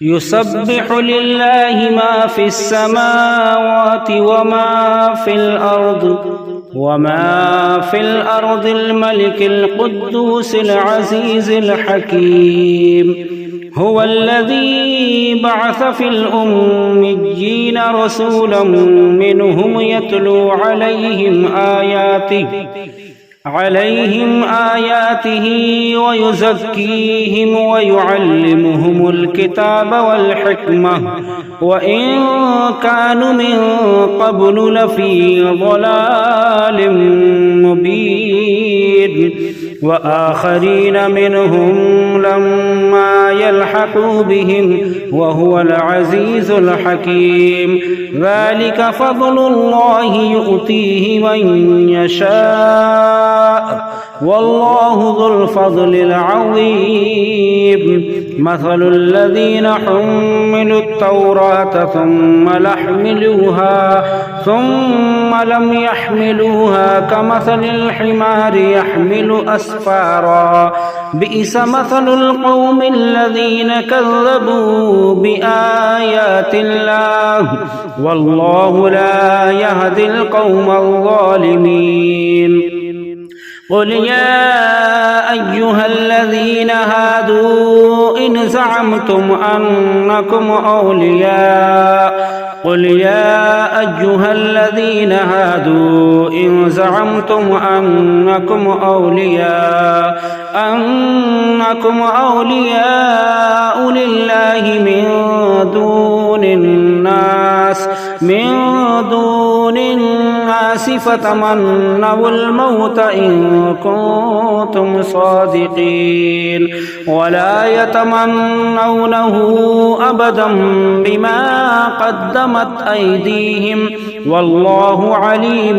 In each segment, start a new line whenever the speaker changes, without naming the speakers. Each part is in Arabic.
يسبح لله ما في السماوات وما في الأرض الملك القدوس العزيز الحكيم. هو الذي بعث في الأميين رسولا منهم يتلو عليهم آياته ويزكيهم ويعلمهم الكتاب والحكمة وإن كانوا من قبل لفي ضلال مبين وآخرين منهم لما يلحقوا بهم وهو العزيز الحكيم. ذلك فضل الله يؤتيه من يشاء والله ذو الفضل العظيم. مثل الذين حملوا التوراة ثم لم يحملوها كمثل الحمار يحمل أسفارا بئس مثل القوم الذين كذبوا بآيات الله والله لا يهدي القوم الظالمين. قل يا أيها الذين هادوا إن زعمتم أنكم أولياء لله من دون الناس فتمنوا الموت إن كنتم صادقين ولا يتمنونه أبدا بما قدمت أيديهم والله عليم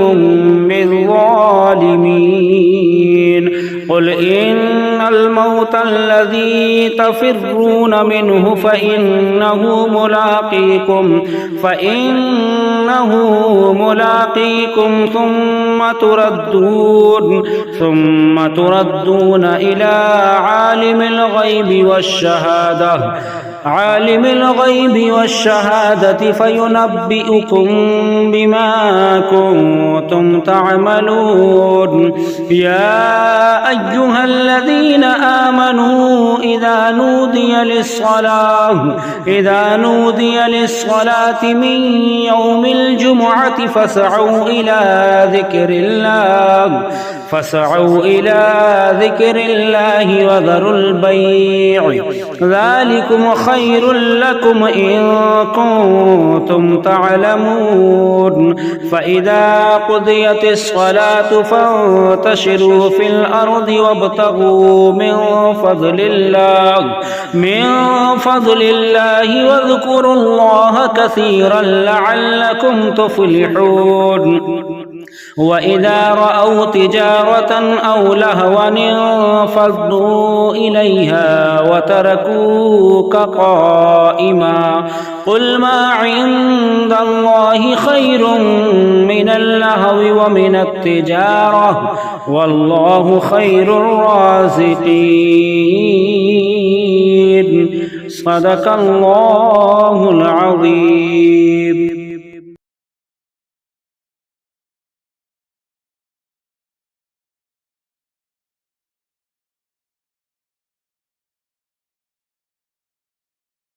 بالظالمين. قل إن الموت الذي تفرون منه فإنه ملاقيكم ثم تردون إلى عالم الغيب والشهادة فينبئكم بما كنتم تعملون. يا أيها الذين آمنوا إذا نودي للصلاة من يوم الجمعة فاسعوا إلى ذكر الله وذروا البيع ذلكم خير لكم إن كنتم تعلمون. فإذا قضيت الصلاة فانتشروا في الأرض وابتغوا من فضل الله واذكروا الله كثيرا لعلكم تفلحون. وإذا رأوا تجارة أو لهوا انفضوا إليها وتركوك قائما قل ما عند الله خير من اللهو ومن التجارة والله خير الرازقين. صدق الله العظيم.